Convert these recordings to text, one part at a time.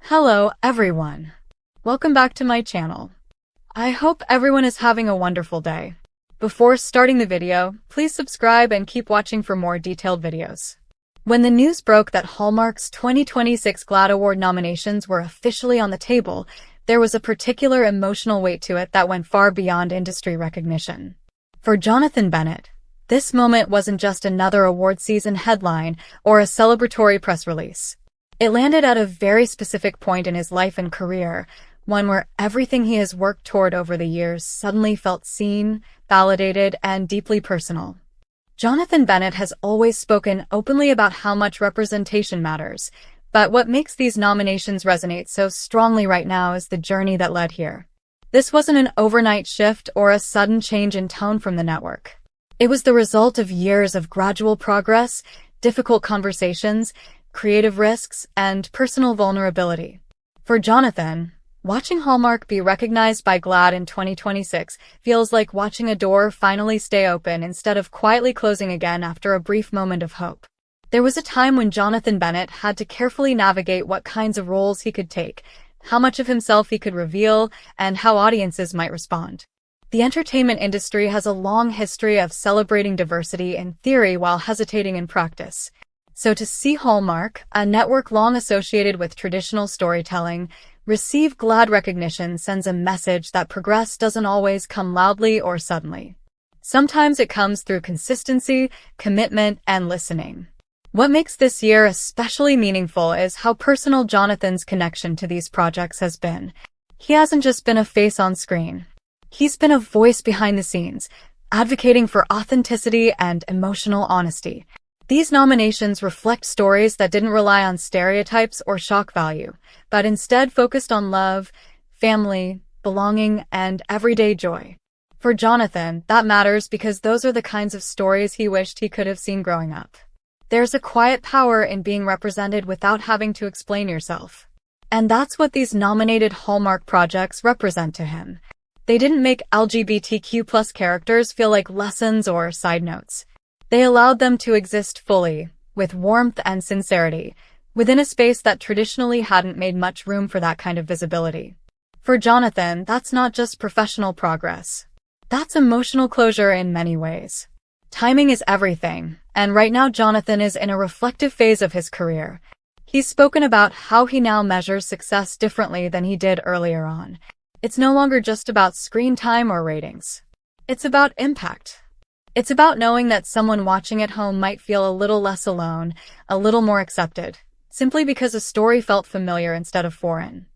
Hello, everyone. Welcome back to my channel. I hope everyone is having a wonderful day. Before starting the video, please subscribe and keep watching for more detailed videos. When the news broke that Hallmark's 2026 GLAAD Award nominations were officially on the table, there was a particular emotional weight to it that went far beyond industry recognition. For Jonathan Bennett, this moment wasn't just another award season headline or a celebratory press release. It landed at a very specific point in his life and career, one where everything he has worked toward over the years suddenly felt seen, validated, and deeply personal. Jonathan Bennett has always spoken openly about how much representation matters, but what makes these nominations resonate so strongly right now is the journey that led here. This wasn't an overnight shift or a sudden change in tone from the network. It was the result of years of gradual progress, difficult conversations, creative risks, and personal vulnerability. For Jonathan, watching Hallmark be recognized by GLAAD in 2026 feels like watching a door finally stay open instead of quietly closing again after a brief moment of hope. There was a time when Jonathan Bennett had to carefully navigate what kinds of roles he could take, how much of himself he could reveal, and how audiences might respond. The entertainment industry has a long history of celebrating diversity in theory while hesitating in practice. So to see Hallmark, a network long associated with traditional storytelling, receive GLAAD recognition sends a message that progress doesn't always come loudly or suddenly. Sometimes it comes through consistency, commitment, and listening. What makes this year especially meaningful is how personal Jonathan's connection to these projects has been. He hasn't just been a face on screen. He's been a voice behind the scenes, advocating for authenticity and emotional honesty. These nominations reflect stories that didn't rely on stereotypes or shock value, but instead focused on love, family, belonging, and everyday joy. For Jonathan, that matters because those are the kinds of stories he wished he could have seen growing up. There's a quiet power in being represented without having to explain yourself. And that's what these nominated Hallmark projects represent to him. They didn't make LGBTQ+ characters feel like lessons or side notes. They allowed them to exist fully, with warmth and sincerity, within a space that traditionally hadn't made much room for that kind of visibility. For Jonathan, that's not just professional progress. That's emotional closure in many ways. Timing is everything, and right now Jonathan is in a reflective phase of his career. He's spoken about how he now measures success differently than he did earlier on. It's no longer just about screen time or ratings. It's about impact. It's about knowing that someone watching at home might feel a little less alone, a little more accepted, simply because a story felt familiar instead of foreign.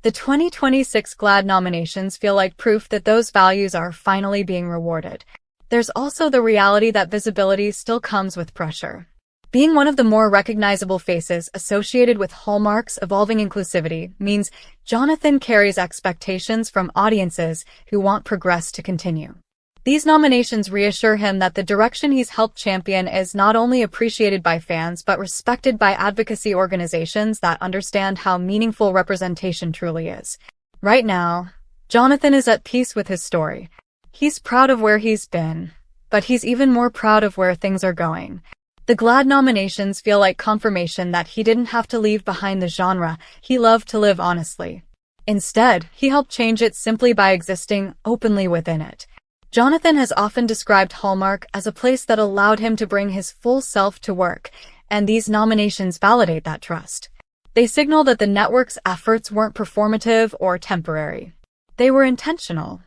The 2026 GLAAD nominations feel like proof that those values are finally being rewarded. There's also the reality that visibility still comes with pressure. Being one of the more recognizable faces associated with Hallmark's evolving inclusivity means Jonathan carries expectations from audiences who want progress to continue. These nominations reassure him that the direction he's helped champion is not only appreciated by fans but respected by advocacy organizations that understand how meaningful representation truly is. Right now, Jonathan is at peace with his story. He's proud of where he's been, but he's even more proud of where things are going. The GLAAD nominations feel like confirmation that he didn't have to leave behind the genre he loved to live honestly. Instead, he helped change it simply by existing openly within it. Jonathan has often described Hallmark as a place that allowed him to bring his full self to work, and these nominations validate that trust. They signal that the network's efforts weren't performative or temporary. They were intentional.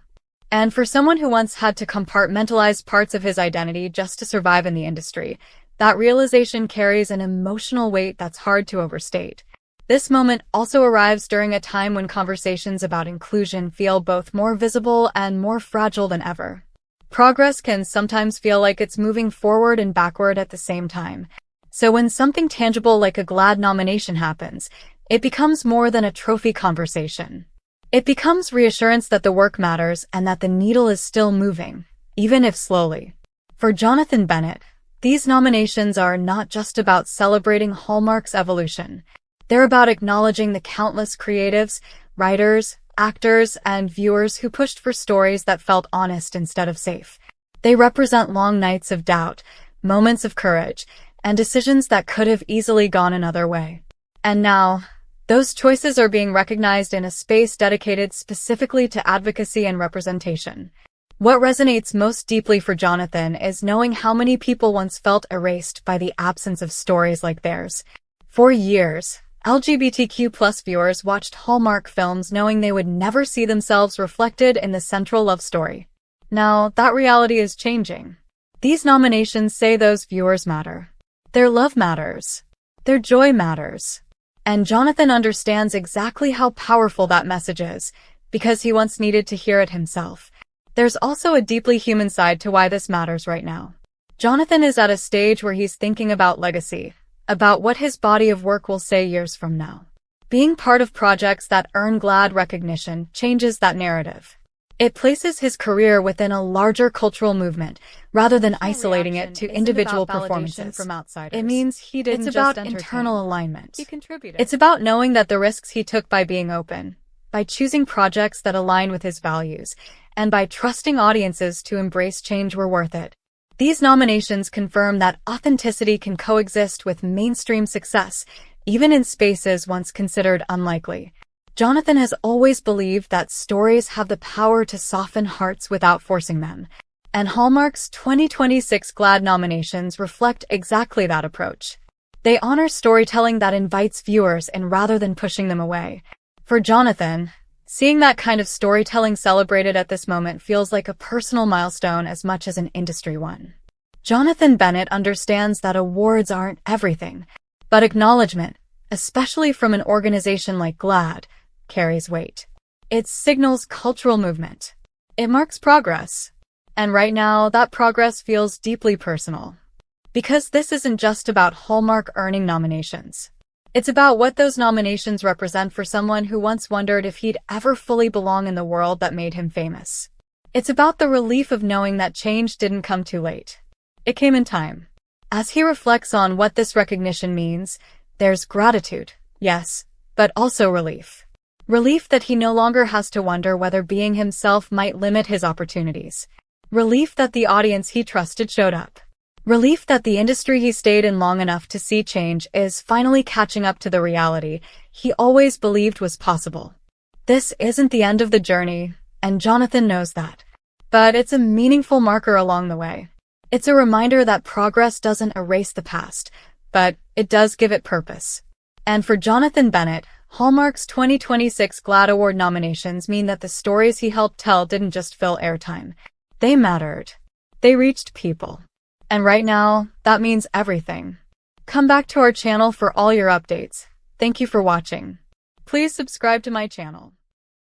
And for someone who once had to compartmentalize parts of his identity just to survive in the industry, that realization carries an emotional weight that's hard to overstate. This moment also arrives during a time when conversations about inclusion feel both more visible and more fragile than ever. Progress can sometimes feel like it's moving forward and backward at the same time. So when something tangible like a GLAAD nomination happens, it becomes more than a trophy conversation. It becomes reassurance that the work matters and that the needle is still moving, even if slowly. For Jonathan Bennett, these nominations are not just about celebrating Hallmark's evolution. They're about acknowledging the countless creatives, writers, actors, and viewers who pushed for stories that felt honest instead of safe. They represent long nights of doubt, moments of courage, and decisions that could have easily gone another way. And now, Those choices are being recognized in a space dedicated specifically to advocacy and representation. What resonates most deeply for Jonathan is knowing how many people once felt erased by the absence of stories like theirs. For years, LGBTQ+ viewers watched Hallmark films knowing they would never see themselves reflected in the central love story. Now, that reality is changing. These nominations say those viewers matter. Their love matters. Their joy matters. And Jonathan understands exactly how powerful that message is, because he once needed to hear it himself. There's also a deeply human side to why this matters right now. Jonathan is at a stage where he's thinking about legacy, about what his body of work will say years from now. Being part of projects that earn GLAAD recognition changes that narrative. It places his career within a larger cultural movement, rather than isolating it to individual performances from outsiders. It means he didn't just entertain. It's about internal alignment. He contributed. It's about knowing that the risks he took by being open, by choosing projects that align with his values, and by trusting audiences to embrace change were worth it. These nominations confirm that authenticity can coexist with mainstream success, even in spaces once considered unlikely. Jonathan has always believed that stories have the power to soften hearts without forcing them, and Hallmark's 2026 GLAAD nominations reflect exactly that approach. They honor storytelling that invites viewers in rather than pushing them away. For Jonathan, seeing that kind of storytelling celebrated at this moment feels like a personal milestone as much as an industry one. Jonathan Bennett understands that awards aren't everything, but acknowledgement, especially from an organization like GLAAD, carries weight. It signals cultural movement. It marks progress. And right now, that progress feels deeply personal. Because this isn't just about Hallmark earning nominations. It's about what those nominations represent for someone who once wondered if he'd ever fully belong in the world that made him famous. It's about the relief of knowing that change didn't come too late. It came in time. As he reflects on what this recognition means, there's gratitude, yes, but also relief. Relief that he no longer has to wonder whether being himself might limit his opportunities. Relief that the audience he trusted showed up. Relief that the industry he stayed in long enough to see change is finally catching up to the reality he always believed was possible. This isn't the end of the journey, and Jonathan knows that. But it's a meaningful marker along the way. It's a reminder that progress doesn't erase the past, but it does give it purpose. And for Jonathan Bennett, Hallmark's 2026 GLAAD Award nominations mean that the stories he helped tell didn't just fill airtime. They mattered. They reached people. And right now, that means everything. Come back to our channel for all your updates. Thank you for watching. Please subscribe to my channel.